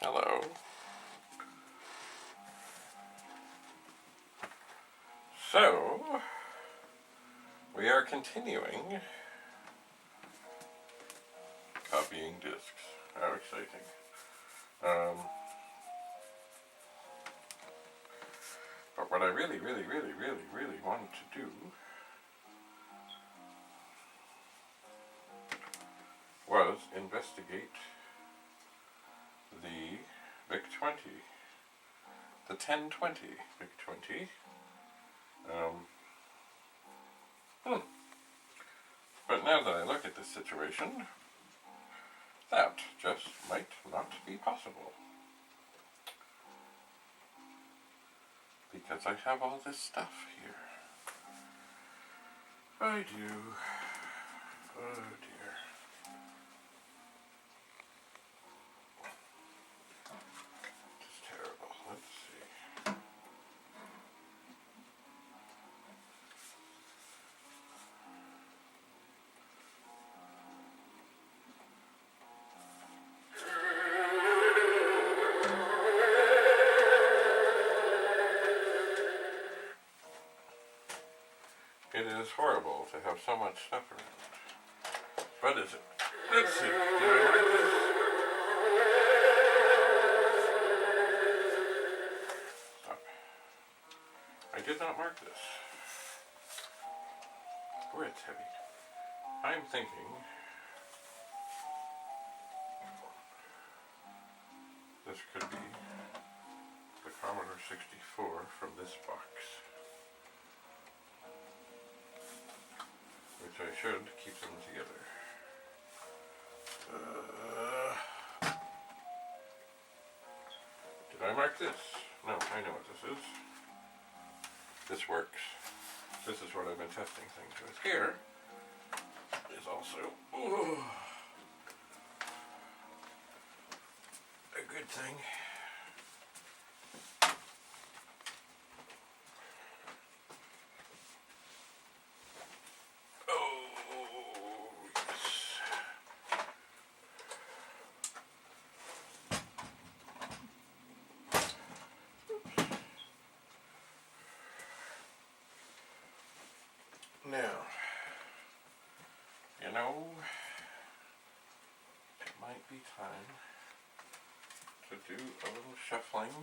Hello. So, we are continuing copying discs. How exciting. But what I really wanted to do was investigate the Vic-20, the 1020 Vic-20. But now that I look at this situation, that just might not be possible. Because I have all this stuff here. I do. Oh dear. Just terrible. Let's see. It is horrible to have so much stuff around. What is it? Let's see. Did I mark this? Stop. I did not mark this. Boy, it's heavy. I'm thinking this could be the Commodore 64 from this box. Which I should keep them together. Did I mark this? No, I know what this is. This works. This is what I've been testing things with. Here is also a good thing. Now, you know, it might be time to do a little shuffling.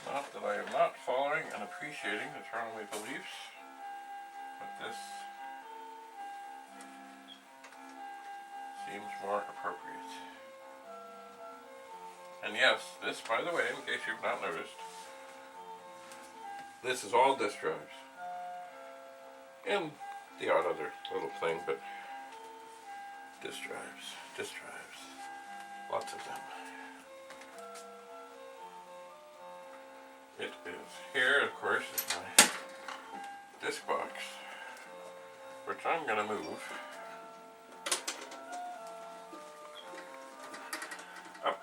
Not that I am not following and appreciating the Toronto Maple Leafs, but this seems more appropriate. And yes, this, by the way, in case you've not noticed, this is all disk drives. And the odd other little thing, but disk drives, lots of them. It is. Here, of course, is my disk box, which I'm going to move up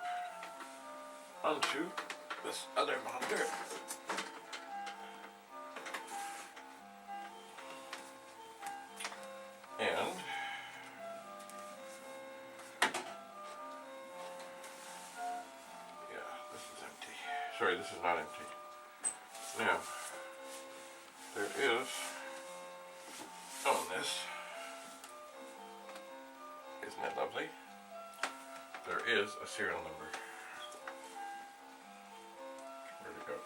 onto this other monitor. And yeah, this is empty. Sorry, this is not empty. Now, there is on this, isn't it lovely? There is a serial number. Where'd it go?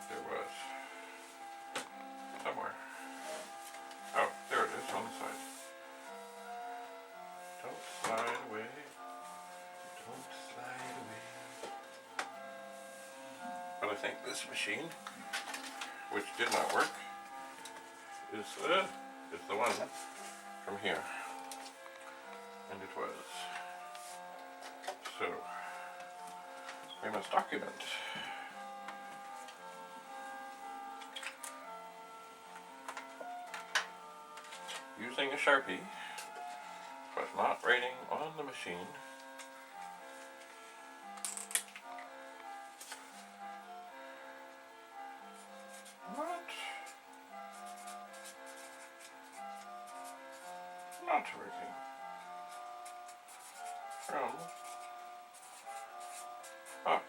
There was. Somewhere. Oh, there it is on the side. Don't slide away. Don't slide away. But I think this machine, which did not work, is the one from here. And it was. So, we must document. Using a Sharpie, but not writing on the machine. not working. From box.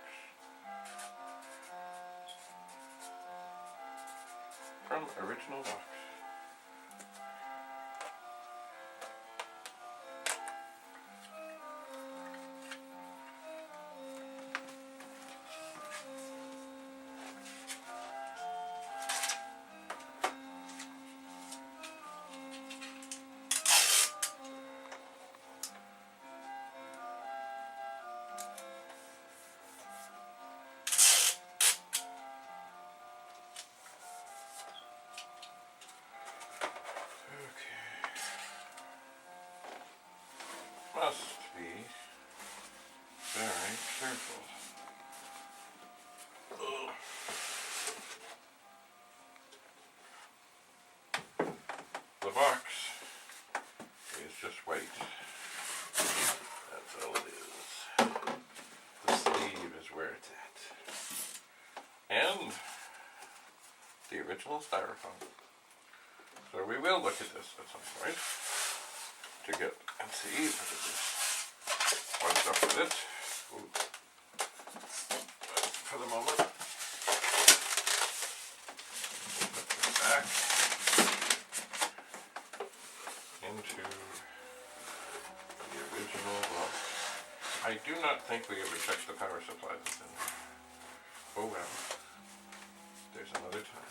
From original box. Must be very careful. Ugh. The box is just white. That's all it is. The sleeve is where it's at. And the original styrofoam. So we will look at this at some point to get and see what's up with it. Ooh. But for the moment, put this back into the original box. I do not think we ever checked the power supply that's in there. Oh well, there's another time.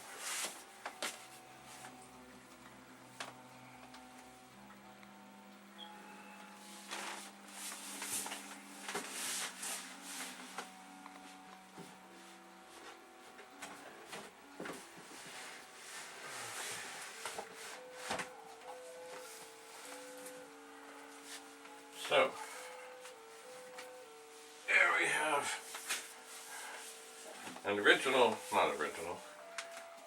So, there we have an original, not original,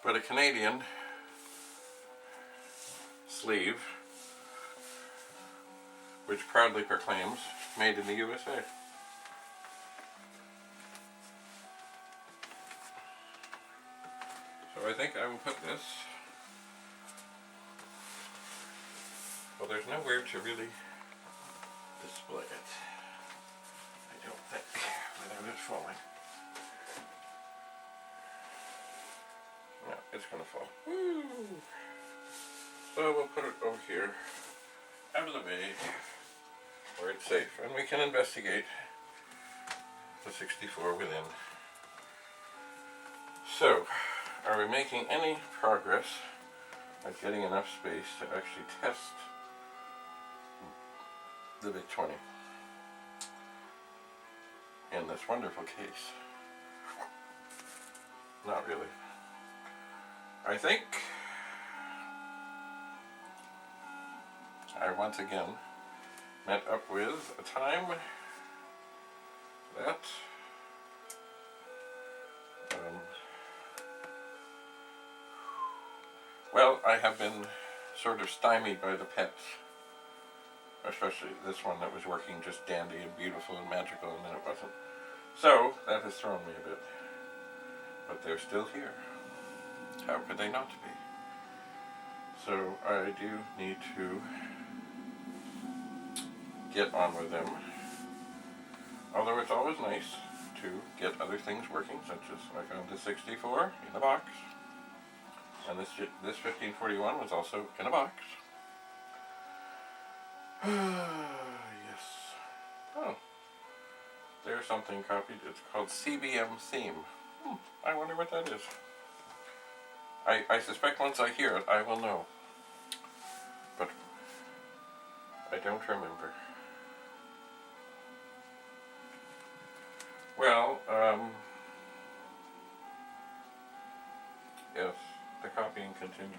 but a Canadian sleeve, which proudly proclaims, made in the USA. So I think I will put this, well, there's nowhere to really display it. I don't think, without it falling. No, it's gonna fall. Woo! So we'll put it over here, out of the way, where it's safe, and we can investigate the 64 within. So, are we making any progress at getting enough space to actually test the Vic-20 in this wonderful case? Not really. I think I once again met up with a time that well, I have been sort of stymied by the pets. Especially this one that was working just dandy and beautiful and magical, and then it wasn't. So, that has thrown me a bit. But they're still here. How could they not be? So, I do need to get on with them. Although it's always nice to get other things working, such as I found the 64 in a box. And this 1541 was also in a box. Yes. Oh. There's something copied. It's called CBM Theme. I wonder what that is. I suspect once I hear it, I will know. But I don't remember. Well, yes, the copying continues.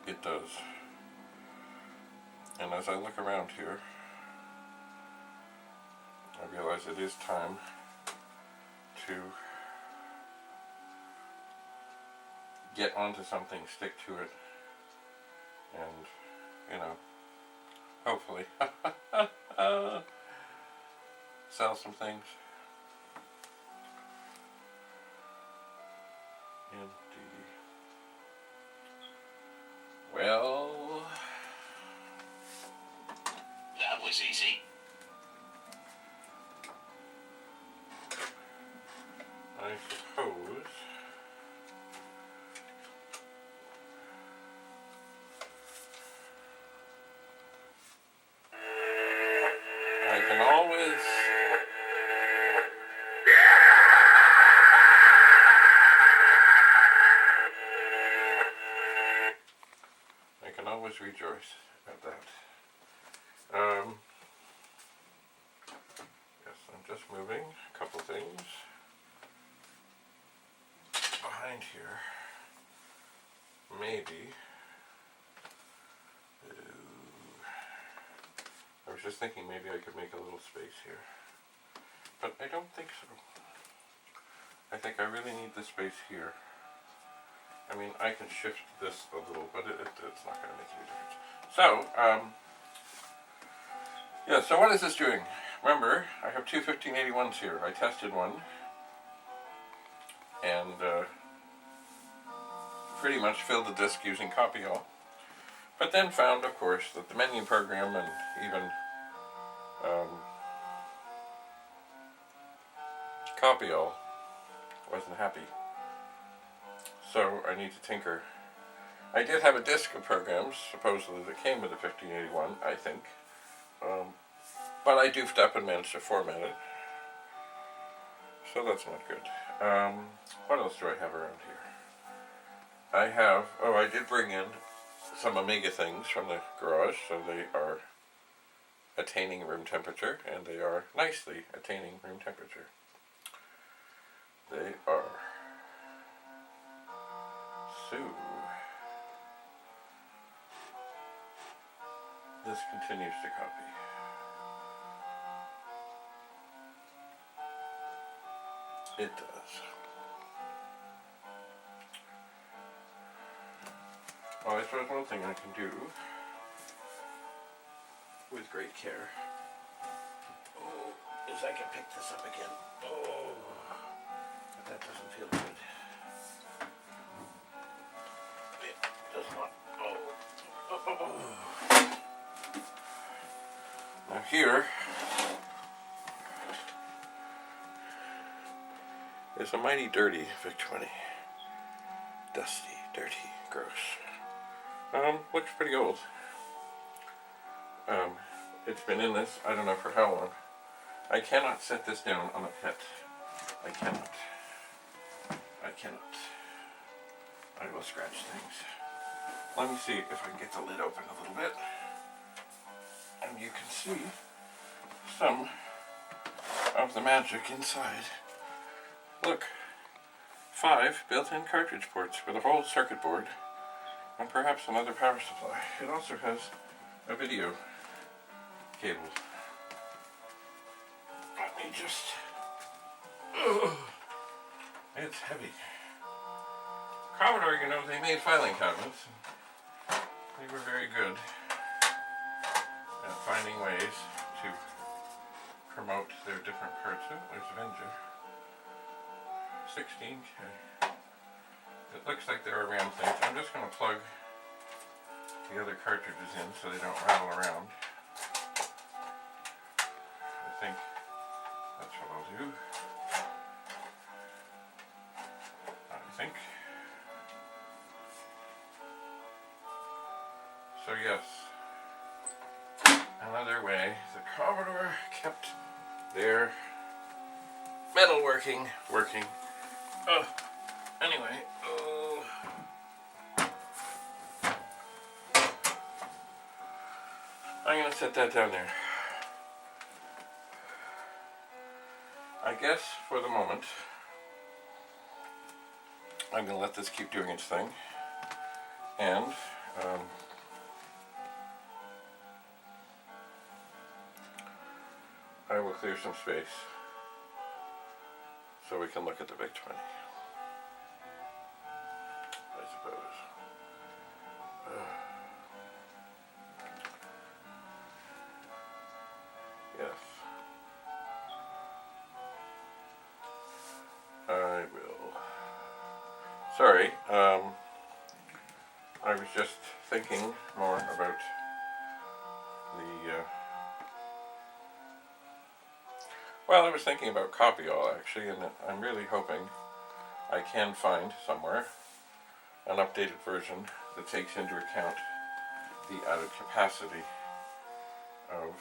It does. And as I look around here, I realize it is time to get onto something, stick to it, and, you know, hopefully sell some things. Indeed. was easy. I suppose I can always rejoice at that. Yes, I'm just moving a couple things behind here. Maybe. I was just thinking maybe I could make a little space here. But I don't think so. I think I really need the space here. I mean, I can shift this a little, but it's not going to make any difference. So, yeah, so what is this doing? Remember, I have two 1581s here. I tested one, and pretty much filled the disk using copy all. But then found, of course, that the menu program and even copy all wasn't happy. So I need to tinker. I did have a disk of programs, supposedly, that came with the 1581, I think. But I doofed up and managed to format it. So that's not good. What else do I have around here? I have, I did bring in some Amiga things from the garage, so they are attaining room temperature, and they are nicely attaining room temperature. They are. So, this continues to copy. It does. Well, I suppose one thing I can do with great care is I can pick this up again. But that doesn't feel good. It does not. Now here is a mighty dirty Vic-20. Dusty, dirty, gross. Looks pretty old. It's been in this, I don't know for how long. I cannot set this down on a pet. I cannot. I will scratch things. Let me see if I can get the lid open a little bit. And you can see some of the magic inside. Look, 5 built-in cartridge ports with a whole circuit board and perhaps another power supply. It also has a video cable. Let me just... It's heavy. Commodore, you know, they made filing cabinets. They were very good at finding ways to promote their different parts. Oh, there's Avenger. 16K. It looks like they're around things. I'm just going to plug the other cartridges in so they don't rattle around. I think that's what I'll do. I think. So yes, another way the Commodore kept their metalworking working. Anyway, I'm going to set that down there. I guess for the moment, I'm going to let this keep doing its thing, and I will clear some space so we can look at the Vic-20, I suppose. Yes. I will. Sorry, I was just thinking more about the Well, I was thinking about Copy-All actually, and I'm really hoping I can find somewhere an updated version that takes into account the added capacity of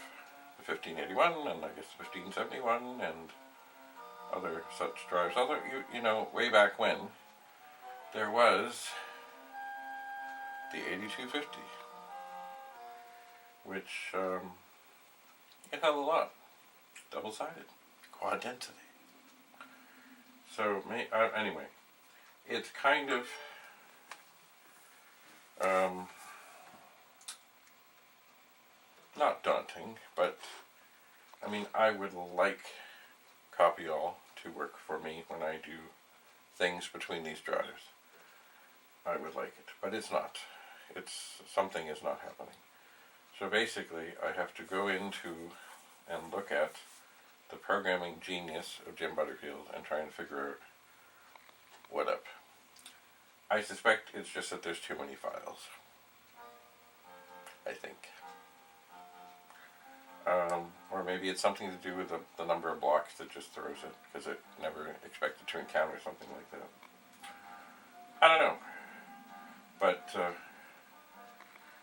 the 1581 and I guess the 1571 and other such drives. Although, you know, way back when, there was the 8250, which it had a lot. Double-sided. Quad density. So, anyway, it's kind of not daunting, but I mean, I would like Copy-All to work for me when I do things between these drives. I would like it, but it's not. Something is not happening. So basically, I have to go into and look at the programming genius of Jim Butterfield and try and figure out what up. I suspect it's just that there's too many files. I think. Or maybe it's something to do with the number of blocks that just throws it, because it never expected to encounter something like that. I don't know. But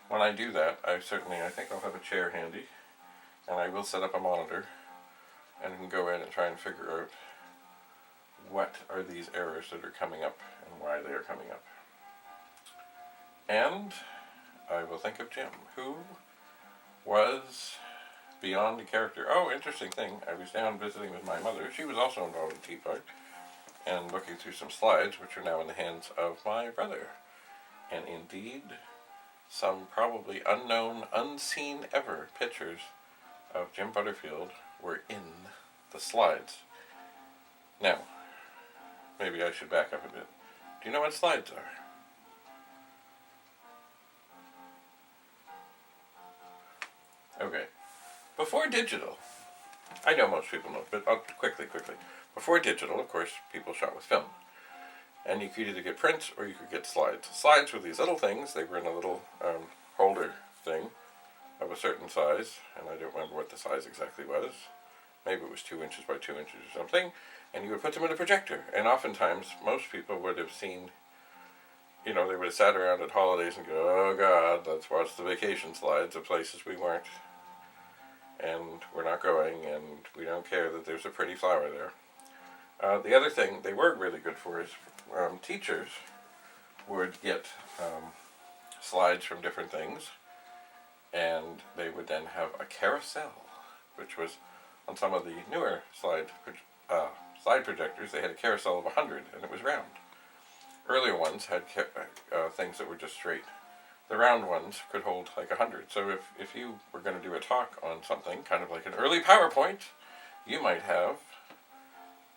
when I do that, I think I'll have a chair handy, and I will set up a monitor, and can go in and try and figure out what are these errors that are coming up, and why they are coming up. And I will think of Jim, who was beyond a character. Oh, interesting thing, I was down visiting with my mother. She was also involved in T-Bug, and looking through some slides, which are now in the hands of my brother. And indeed, some probably unknown, unseen ever pictures of Jim Butterfield were in the slides. Now, maybe I should back up a bit. Do you know what slides are? Okay. Before digital, I know most people know, but quickly. Before digital, of course, people shot with film. And you could either get prints or you could get slides. Slides were these little things. They were in a little holder thing of a certain size, and I don't remember what the size exactly was. Maybe it was 2 inches by 2 inches or something. And you would put them in a projector. And oftentimes, most people would have seen, you know, they would have sat around at holidays and go, oh God, let's watch the vacation slides of places we weren't. And we're not going, and we don't care that there's a pretty flower there. The other thing they were really good for is teachers would get slides from different things, and they would then have a carousel, which was on some of the newer slide projectors. They had a carousel of 100, and it was round. Earlier ones had things that were just straight. The round ones could hold like 100. So if you were going to do a talk on something, kind of like an early PowerPoint, you might have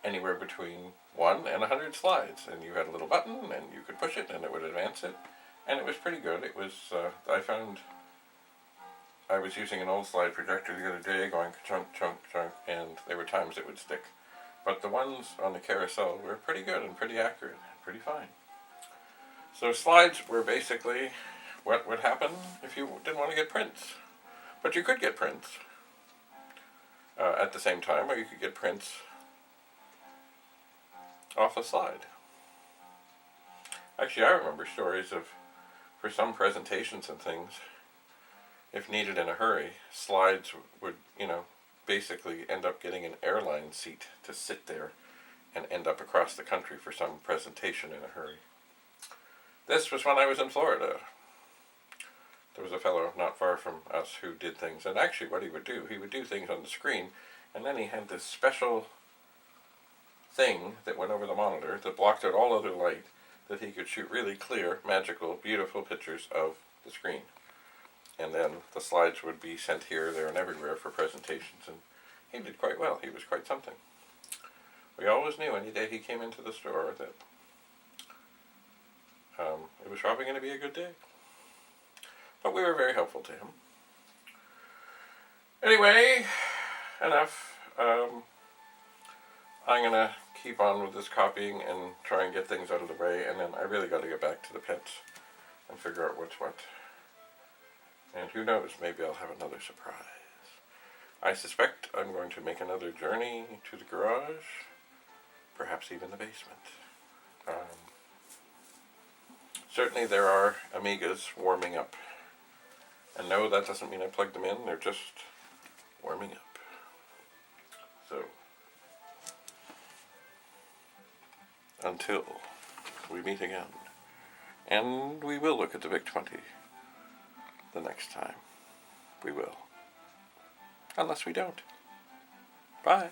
anywhere between 1 and 100 slides. And you had a little button, and you could push it, and it would advance it. And it was pretty good. It was, I found, I was using an old slide projector the other day, going chunk, chunk, chunk, and there were times it would stick. But the ones on the carousel were pretty good and pretty accurate, pretty fine. So slides were basically what would happen if you didn't want to get prints. But you could get prints at the same time, or you could get prints off a slide. Actually, I remember stories of, for some presentations and things, if needed in a hurry, slides would, basically end up getting an airline seat to sit there and end up across the country for some presentation in a hurry. This was when I was in Florida. There was a fellow not far from us who did things, and actually what he would do things on the screen, and then he had this special thing that went over the monitor that blocked out all other light, that he could shoot really clear, magical, beautiful pictures of the screen. And then the slides would be sent here, there, and everywhere for presentations, and he did quite well. He was quite something. We always knew any day he came into the store that it was probably going to be a good day. But we were very helpful to him. Anyway, enough. I'm going to keep on with this copying and try and get things out of the way, and then I really got to get back to the pets and figure out what's what. And who knows, maybe I'll have another surprise. I suspect I'm going to make another journey to the garage, perhaps even the basement. Certainly there are Amigas warming up. And no, that doesn't mean I plugged them in, they're just warming up. So, until we meet again, and we will look at the Vic-20 the next time. We will. Unless we don't. Bye.